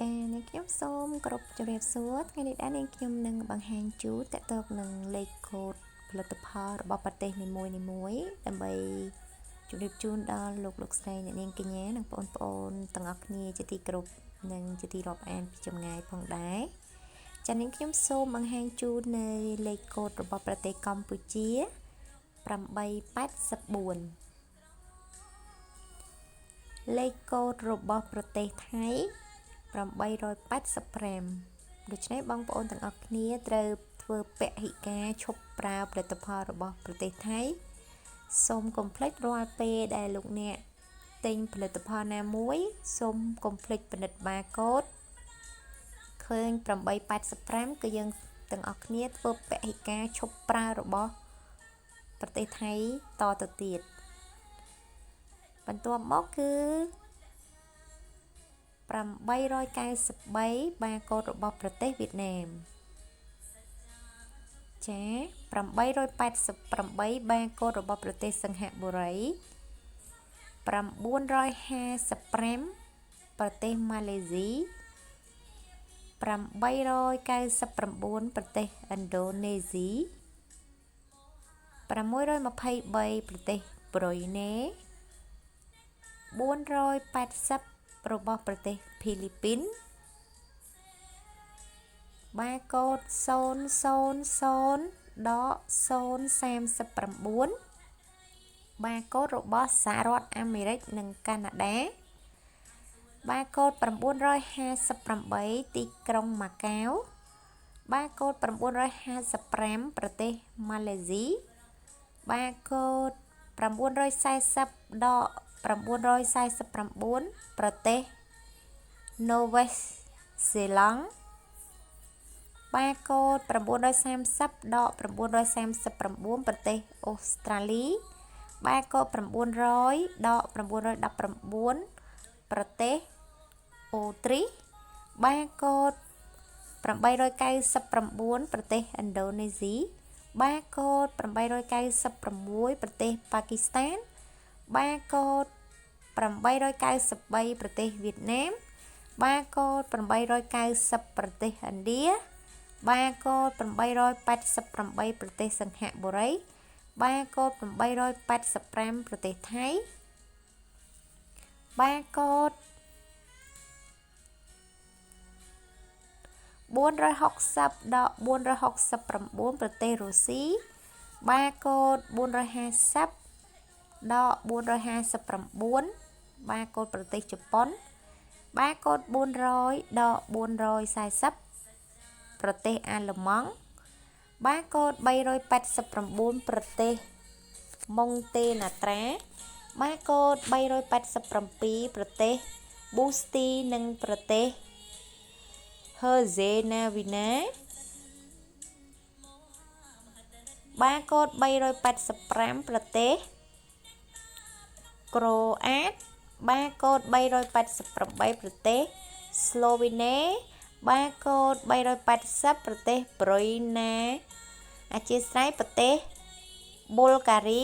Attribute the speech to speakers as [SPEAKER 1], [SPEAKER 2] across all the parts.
[SPEAKER 1] ចានាងខ្ញុំសូមគោរពជម្រាបសួរថ្ងៃនេះដែរនាងខ្ញុំនឹងបង្ហាញជូនតកតកនឹងលេខកូដផលិតផលរបស់ប្រទេសនីមួយៗដើម្បីជម្រាបជូនដល់លោកស្រីអ្នកនាងកញ្ញានិងបងប្អូនទាំងអស់គ្នាជាទីគោរពនិងជាទីរាប់អានពីចម្ងាយផងដែរចានាងខ្ញុំសូមបង្ហាញជូននៅលេខកូដរបស់ប្រទេសកម្ពុជា884លេខកូដរបស់ប្រទេសថៃ885ដូច្នេះបងប្អូនទាំងអស់គ្នាត្រូវធ្វើពហិការឈប់ប្រើផលិតផលរបស់ប្រទេសថៃសូមកុំភ្លេចរាល់ពេលដែលលោកអ្នកទិញផលិតផលណាមួយសូមកុំភ្លេចពិនិត្យបាកូដឃើញ885គឺយើងទាំងអស់គ្នាធ្វើពហិការឈប់ប្រើរបស់ប្រទេសថៃតទៅទៀតបន្ទាប់មកគឺ893បាកូដរបស់ប្រទេសវៀតណាមចា888បាកូដរបស់ប្រទេសសិង្ហបុរី955ប្រទេសម៉ាឡេស៊ី899ប្រទេសឥណ្ឌូនេស៊ី623ប្រទេសប្រូយណេ480របស់ប្រទេសភីលីពីនបាកូដ000.039បាកូដរបស់សហរដ្ឋអាមេរិកនិងកាណាដាបាកូដ958ទីក្រុងម៉ាកាវបាកូដ955ប្រទេសម៉ាឡេស៊ីបាកូដ940.949ប្រទេសនូវែលសេឡង់បាកូដ930.939ប្រទេសអូស្ត្រាលីបាកូដ900.919ប្រទេសអូទ្រីសបាកូដ899ប្រទេសឥណ្ឌូនេស៊ីបាកូដ896ប្រទេសប៉ាគីស្ថានបាកូដ893ប្រទេសវៀតណាមបាកូដ890ប្រទេសឥណ្ឌាបាកូដ888ប្រទេសសិង្ហបុរីបាកូដ885ប្រទេសថៃបាកូដ460.469ប្រទេសរុស្ស៊ីបាកូដ450.459បាកូដប្រទេសជប៉ុនបាកូដ400.440ប្រទេសអាល្លឺម៉ង់បាកូដ389ប្រទេសម៉ុងតេណាត្រាបាកូដ387ប្រទេសប៊ូស្ទីនិងប្រទេសហឺហ្សេណាវីណាបាកូដ385ប្រទេសក្រូអាតបាកូដ388ប្រទេសស្លូវីណេបាកូដ380ប្រទេសប្រុយណាអធ្យាស្រ័យប្រទេសប៊ុលហ្គារី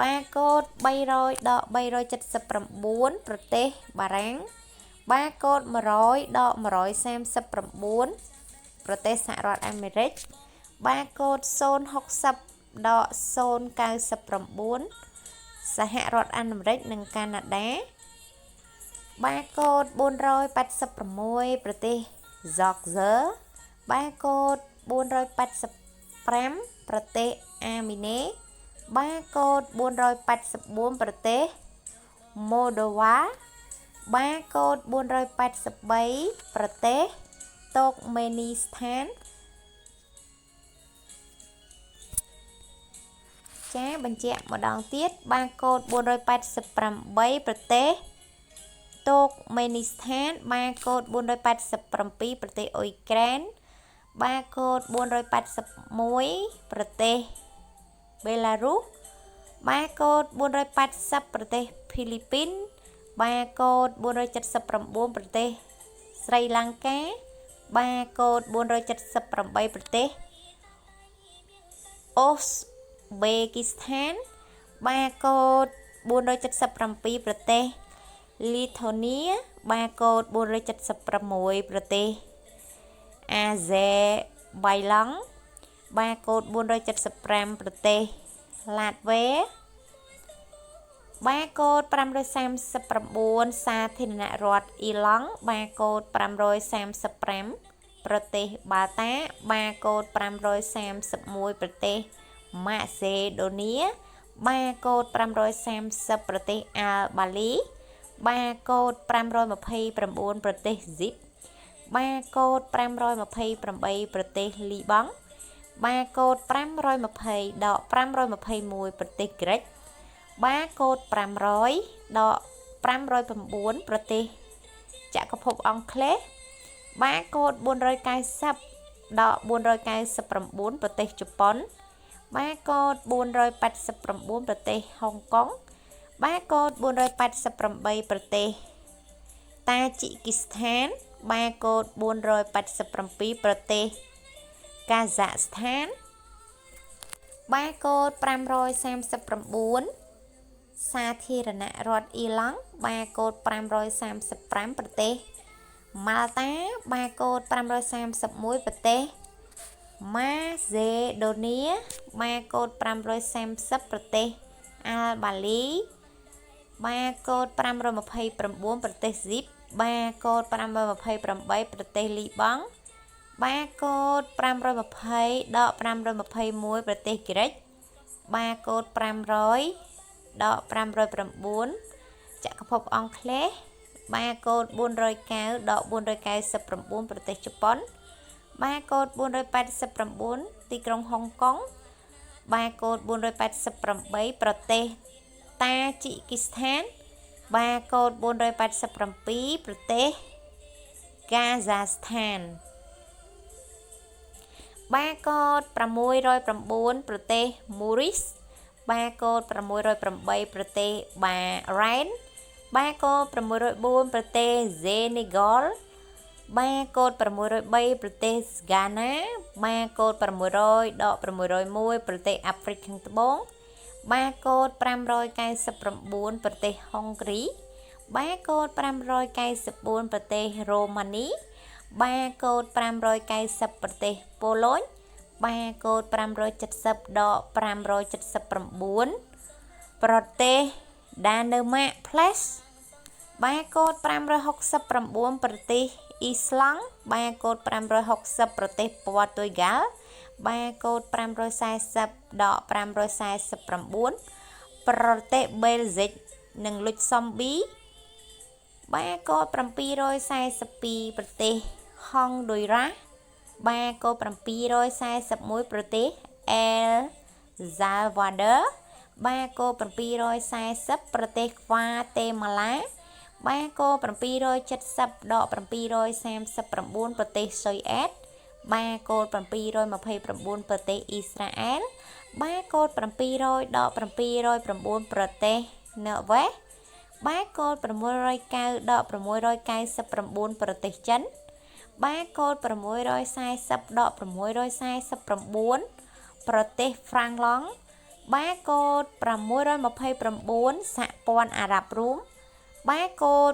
[SPEAKER 1] បាកូដ300.379ប្រទេសបារាំងបាកូដ100.139ប្រទេសសហរដ្ឋអាមេរិកបាកូដ060.099សហរដ្ឋអាមេរិកនិងកាណាដាបាកូដ486ប្រទេសហ្សកហ្សឺបាកូដ485ប្រទេសអាមីនេបាកូដ484ប្រទេសម៉ូដូវ៉ាបាកូដ483ប្រទេសតុកមេនីស្ថានចាបញ្ជាក់ម្ដងទៀតបាកូដ488ប្រទេសតុកមេនីស្ថានបាកូដ487ប្រទេសអ៊ុយក្រែនបាកូដ481ប្រទេសបេឡារុសបាកូដ480ប្រទេសភីលីពីនបាកូដ479ប្រទេសស្រីលង្កាបាកូដ478ប្រទេសអូស្បេគីស្ថានបាកូដ477ប្រទេស លីថូនីបាកូដ476ប្រទេសអាហ្សេបៃឡង់បាកូដ475ប្រទេសឡាតវេបាកូដ539សាធារណរដ្ឋអ៊ីឡង់បាកូដ535ប្រទេសបាល់តាបាកូដ531ប្រទេសម៉ាសេដូនីបាកូដ530ប្រទេសអាល់បាលីបាកូដ529ប្រទេសស៊ីបបាកូដ528ប្រទេសលីបង់បាកូដ520ដល់521ប្រទេសក្រិចបាកូដ500ដល់509ប្រទេសចក្រភពអង់គ្លេសបាកូដ490ដល់499ប្រទេសជប៉ុនបាកូដ489ប្រទេសហុងកុងបាកូដ488ប្រទេសតាជីគីស្ថានបាកូដ487ប្រទេសកាហ្សាក់ស្ថានបាកូដ539សាធារណរដ្ឋអ៊ីឡង់បាកូដ535ប្រទេសម៉ាល់តាបាកូដ531ប្រទេសម៉ាសេដូនីបាកូដ530ប្រទេសអាល់បាលីបាកូដ529ប្រទេសស៊ីបបាកូដ528ប្រទេសលីបង់បាកូដ520ដល់521ប្រទេសក្រិចបាកូដ500ដល់509ចក្រភពអង់គ្លេសបាកូដ490ដល់499ប្រទេសជប៉ុនបាកូដ489ទីក្រុងហុងកុងបាកូដ488ប្រទេសតាជីគីស្ថានបាកូដ487ប្រទេសកាហ្សាស្ថានបាកូដ609ប្រទេសម៉ូរីសបាកូដ608ប្រទេសបារ៉ែនបាកូដ604ប្រទេសហ្សេនេហ្គលបាកូដ603ប្រទេសហ្គាណាបាកូដ600ដល់601ប្រទេសអាហ្វ្រិកខាងត្បូងបាកូដ599ប្រទេសហុងគ្រីបាកូដ594ប្រទេសរ៉ូម៉ានីបាកូដ590ប្រទេសប៉ូឡូញបាកូដ570ដល់579ប្រទេសដាណឺម៉ាកផ្លេសបាកូដ569ប្រទេសអ៊ីស្លង់បាកូដ560ប្រទេសព័រទុយហ្គាល់បាកូដ540ដល់549ប្រទេសបេលហ្សិកនិងលុចសំប៊ីបាកូដ742ប្រទេសហុងឌុយរ៉ាបាកូដ741ប្រទេសអែលហ្សាល់វ៉ាដឺបាកូដ740ប្រទេសហ្វាតេម៉ាឡាបាកូដ770ដល់739ប្រទេសស៊ុយអែតបាកូដ729ប្រទេសអ៊ីស្រាអែលបាកូដ700ដល់709ប្រទេសន័រវេសបាកូដ690ដល់699ប្រទេសចិនបាកូដ640ដល់649ប្រទេសហ្វ្រាំងឡង់បាកូដ629សហព័ន្ធអារ៉ាប់រួមបាកូដ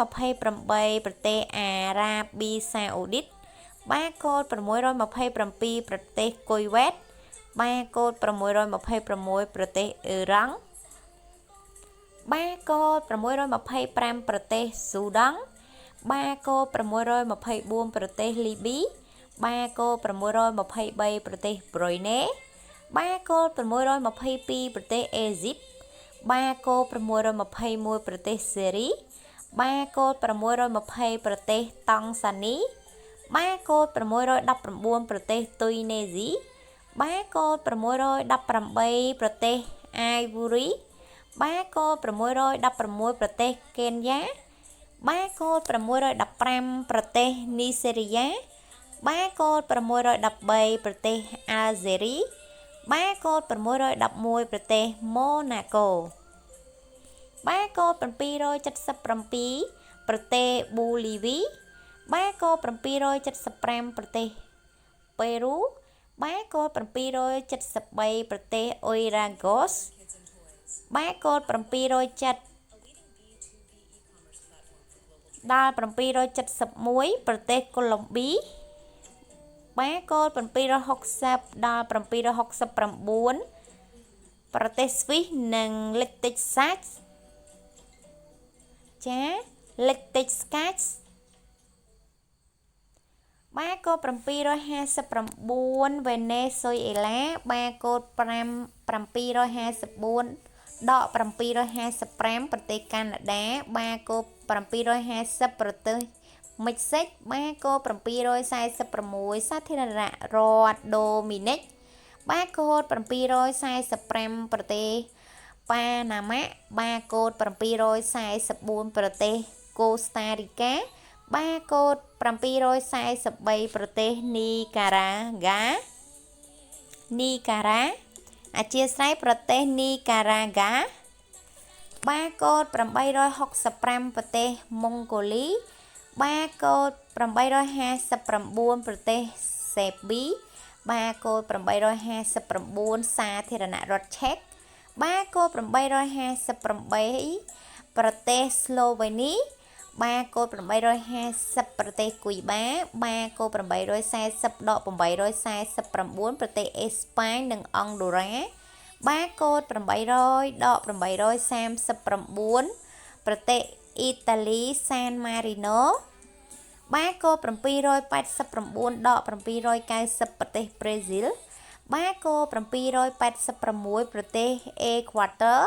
[SPEAKER 1] 628ប្រទេសអារ៉ាប៊ីសាអូឌីតបាកូដ627ប្រទេសគុយវ៉េតបាកូដ626ប្រទេសអ៊ឺរ៉ង់បាកូដ625ប្រទេសស៊ូដង់បាកូដ624ប្រទេសលីប៊ីបាកូដ623ប្រទេសប្រុយណេបាកូដ622ប្រទេសអេស៊ីបបាកូដ621ប្រទេសសេរីបាកូដ620ប្រទេសតង់សានីបាកូដ619ប្រទេសទុយនេស៊ីបាកូដ618ប្រទេសអាយវូរីបាកូដ616ប្រទេសកេនយ៉ាបាកូដ615ប្រទេសនីសេរីយ៉ាបាកូដ613ប្រទេសអាល់ហ្សេរីបាកូដ611ប្រទេសម៉ូណាកូបាកូដ777ប្រទេសប៊ូលីវីបាកូដ775ប្រទេសប៉េរូបាកូដ773ប្រទេសអ៊ុយរ៉ាហ្គោសបាកូដ707 ដល់771ប្រទេសកូឡុំប៊ីបាកូដ760ដល់769ប្រទេសស្វីសនិងលិចតិចសាច់ចាលិចតិចស្កាច់បាកូដ759វេណេស៊ុយអេឡាបាកូដ754ដក755ប្រទេសកាណាដាបាកូដ750ប្រទេសមិចស៊ិកបាកូដ746សាធារណរដ្ឋដូមីនិកបាកូដ745ប្រទេសប៉ាណាម៉ាបាកូដ744ប្រទេសកូស្តារីកាបាកូដ743ប្រទេសនីការ៉ាអធិស្ឋានប្រទេសនីការ៉ាហ្គាបាកូដ865ប្រទេសម៉ុងហ្គូលីបាកូដ859ប្រទេសសេប៊ីបាកូដ859សាធារណរដ្ឋឆេកបាកូដ858ប្រទេសស្លូវេនីបាកូដ850ប្រទេសគុយបាបាកូដ840ដក849ប្រទេសអេស្ប៉ាញនិងអង់ដូរ៉ាបាកូដ800ដក839ប្រទេសអ៊ីតាលីសានម៉ារីណូបាកូដ789ដក790ប្រទេសប្រេស៊ីលបាកូដ786ប្រទេសអេក្វាទ័រ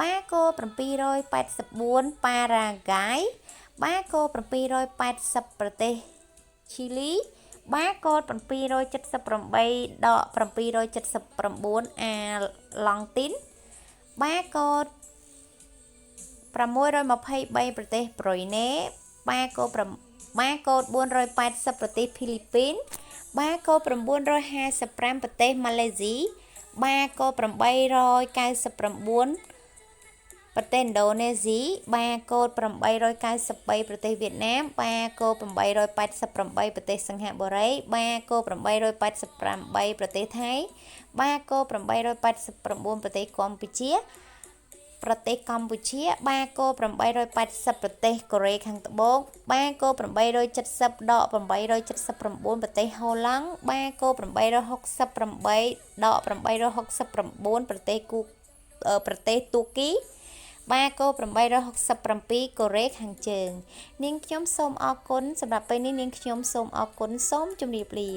[SPEAKER 1] បាកូដ784ប៉ារ៉ាហ្គាយបាកូដ780ប្រទេសឈីលីបាកូដ778ដក779អាឡង់ទីនបាកូដ623ប្រទេសប្រុយណេបាកូដ480ប្រទេសហ្វីលីពីនបាកូដ955ប្រទេសម៉ាឡេស៊ីបាកូដ899ប្រទេសឥណ្ឌូនេស៊ីបាកូដ893ប្រទេសវៀតណាមបាកូដ888ប្រទេសសិង្ហបុរីបាកូដ888ប្រទេសថៃបាកូដ889ប្រទេសកម្ពុជាបាកូដ880ប្រទេសកូរ៉េខាងត្បូងបាកូដ870ដក879ប្រទេសហូឡង់បាកូដ868ដក869ប្រទេសទូគីបាកូដ867កូរ៉េខាងជើងនាងខ្ញុំសូមអរគុណសម្រាប់ពេលនេះនាងខ្ញុំសូមអរគុណសូមជម្រាបលា